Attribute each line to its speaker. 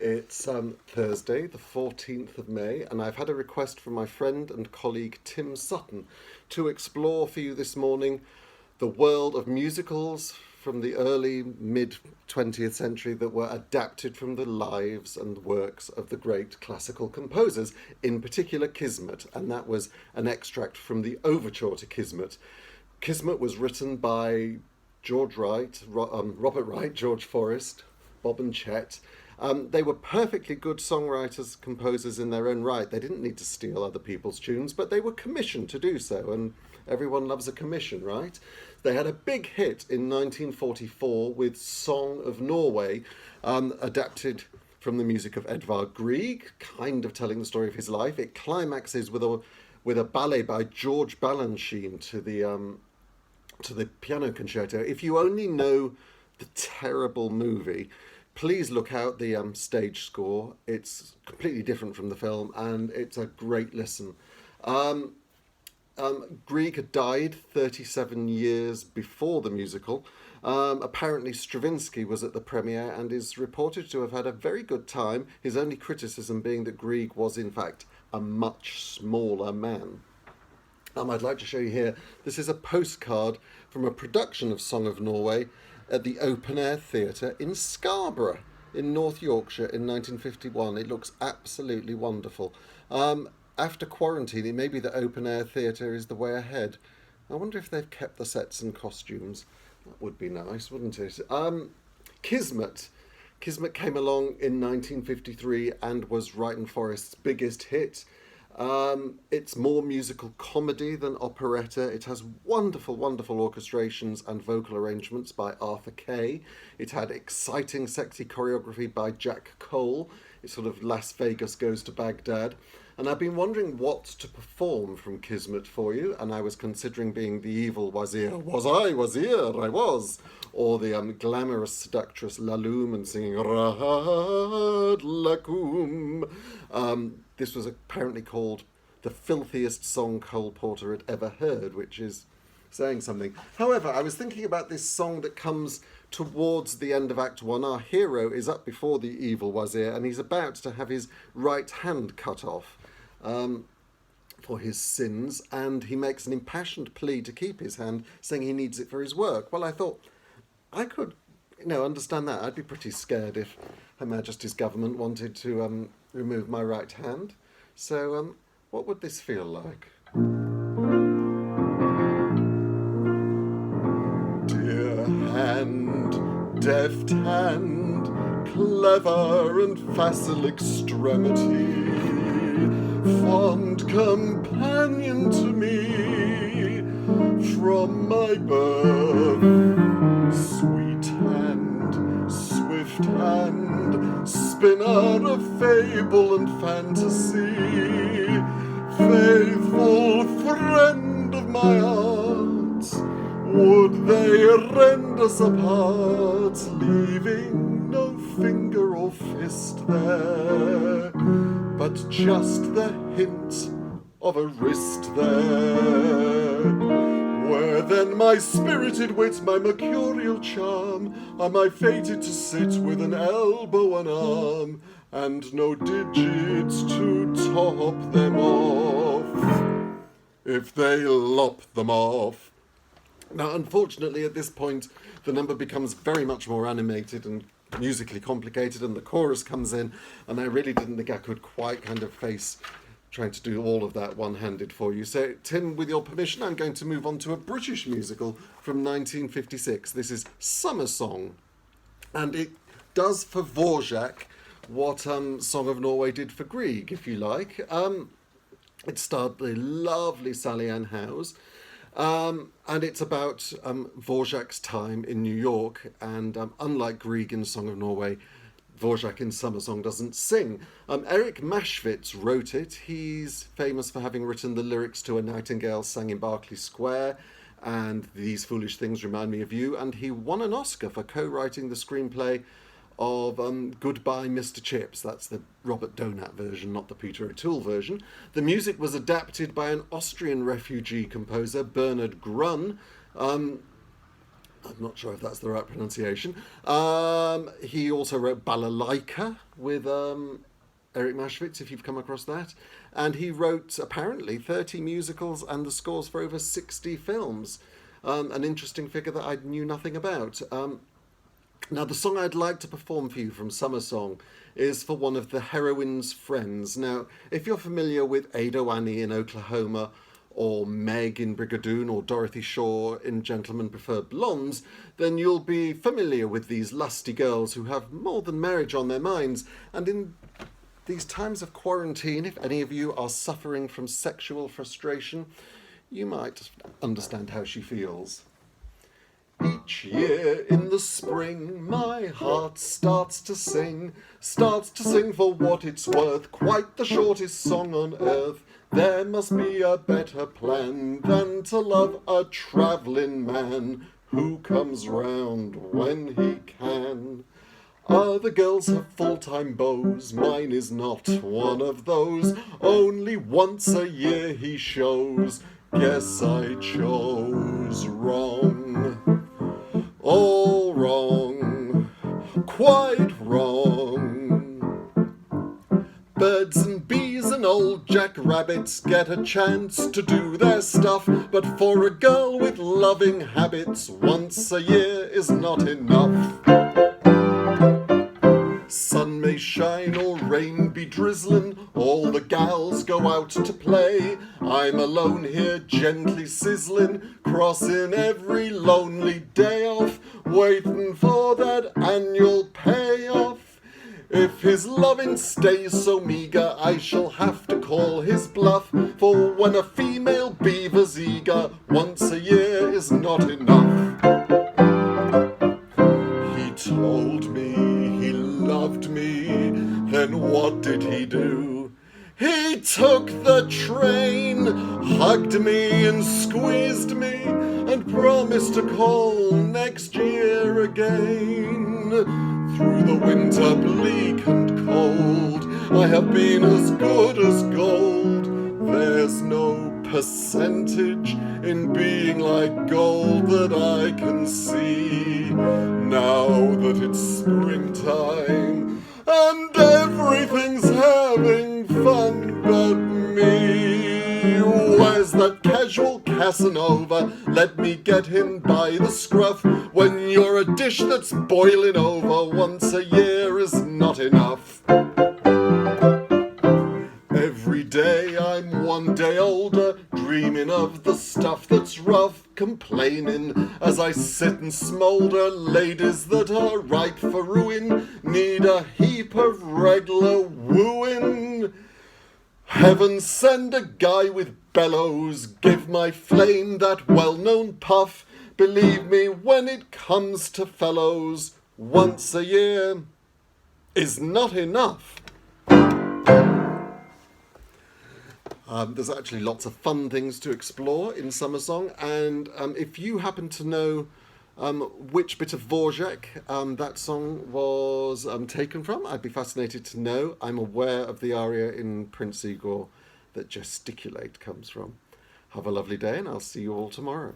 Speaker 1: It's Thursday, the 14th of May, and I've had a request from my friend and colleague Tim Sutton to explore for you this morning the world of musicals from the early mid 20th century that were adapted from the lives and works of the great classical composers, in particular KISMET, and that was an extract from the overture to KISMET. KISMET was written by George Wright, Robert Wright, George Forrest, Bob and Chet. They were perfectly good songwriters, composers in their own right. They didn't need to steal other people's tunes, but they were commissioned to do so, and everyone loves a commission, right? They had a big hit in 1944 with Song of Norway, adapted from the music of Edvard Grieg, kind of telling the story of his life. It climaxes with a ballet by George Balanchine to the piano concerto. If you only know the terrible movie, please look out the stage score. It's completely different from the film, and it's a great listen. Grieg had died 37 years before the musical. Apparently Stravinsky was at the premiere and is reported to have had a very good time, his only criticism being that Grieg was in fact a much smaller man. I'd like to show you here, this is a postcard from a production of Song of Norway at the Open Air Theatre in Scarborough in North Yorkshire in 1951. It looks absolutely wonderful. After quarantine, it may be that open air theatre is the way ahead. I wonder if they've kept the sets and costumes. That would be nice, wouldn't it? KISMET. KISMET came along in 1953 and was Wright and Forrest's biggest hit. It's more musical comedy than operetta. It has wonderful, wonderful orchestrations and vocal arrangements by Arthur Kay. It had exciting, sexy choreography by Jack Cole. It's sort of Las Vegas Goes to Baghdad. And I've been wondering what to perform from KISMET for you, and I was considering being the evil wazir. Was I wazir? I was. Or the glamorous seductress Laloum and singing Rahat Lakum. This was apparently called the filthiest song Cole Porter had ever heard, which is saying something. However, I was thinking about this song that comes towards the end of Act 1. Our hero is up before the evil wazir, and he's about to have his right hand cut off for his sins, and he makes an impassioned plea to keep his hand, saying he needs it for his work. Well, I thought I could, understand that. I'd be pretty scared if Her Majesty's government wanted to remove my right hand. So, what would this feel like? Dear hand, deft hand, clever and facile extremity, fond companion to me from my birth, sweet hand, swift hand, spinner of fable and fantasy, faithful friend of my art, would they rend us apart, leaving no finger or fist there, but just the hint of a wrist there. Where then my spirited wit, my mercurial charm, am I fated to sit with an elbow and arm, and no digits to top them off, if they lop them off. Now, unfortunately, at this point, the number becomes very much more animated and musically complicated, and the chorus comes in, and I really didn't think I could quite kind of face trying to do all of that one-handed for you. So, Tim, with your permission, I'm going to move on to a British musical from 1956. This is Summer Song, and it does for Dvorak what Song of Norway did for Grieg, if you like. It starred the lovely Sally Ann Howes, and it's about Dvorak's time in New York, and unlike Grieg in Song of Norway, Dvorak in Summer Song doesn't sing. Eric Maschwitz wrote it. He's famous for having written the lyrics to A Nightingale Sang in Berkeley Square and These Foolish Things Remind Me of You, and he won an Oscar for co-writing the screenplay of Goodbye Mr. Chips. That's the Robert Donat version, not the Peter O'Toole version. The music was adapted by an Austrian refugee composer, Bernard Grun, I'm not sure if that's the right pronunciation. He also wrote Balalaika with Eric Mashvitz, if you've come across that. And he wrote, apparently, 30 musicals and the scores for over 60 films. An interesting figure that I knew nothing about. Now, the song I'd like to perform for you from Summer Song is for one of the heroine's friends. Now, if you're familiar with Ado Annie in Oklahoma, or Meg in Brigadoon, or Dorothy Shaw in Gentlemen Prefer Blondes, then you'll be familiar with these lusty girls who have more than marriage on their minds. And in these times of quarantine, if any of you are suffering from sexual frustration, you might understand how she feels. Each year in the spring, my heart starts to sing for what it's worth, quite the shortest song on earth. There must be a better plan than to love a travelling man who comes round when he can. Other girls have full-time beaux, mine is not one of those. Only once a year he shows, guess I chose wrong. All wrong, quite wrong. Birds and bees and old jackrabbits get a chance to do their stuff, but for a girl with loving habits, once a year is not enough. Sun may shine or rain be drizzling, all the gals go out to play. I'm alone here gently sizzling, crossing every lonely day off, waiting for that annual payoff. If his loving stays so meagre, I shall have to call his bluff, for when a female beaver's eager, once a year is not enough. He told me he loved me, then what did he do? He took the train, hugged me and squeezed me, and promised to call next year again. Through the winter bleak and cold, I have been as good as gold. There's no percentage in being like gold that I can see. Now that it's springtime and everything's having fun but me. Where's that casual Casanova? Let me get him by the scruff. When you're a dish that's boiling over, once a year is not enough. Every day I'm one day older, dreaming of the stuff that's rough, complaining as I sit and smoulder. Ladies that are ripe for ruin need a heap of regular wooing. Heaven send a guy with bellows, give my flame that well-known puff. Believe me, when it comes to fellows, once a year is not enough. There's actually lots of fun things to explore in Summer Song, and if you happen to know which bit of Dvorak that song was taken from, I'd be fascinated to know. I'm aware of the aria in Prince Igor that Gesticulate comes from. Have a lovely day, and I'll see you all tomorrow.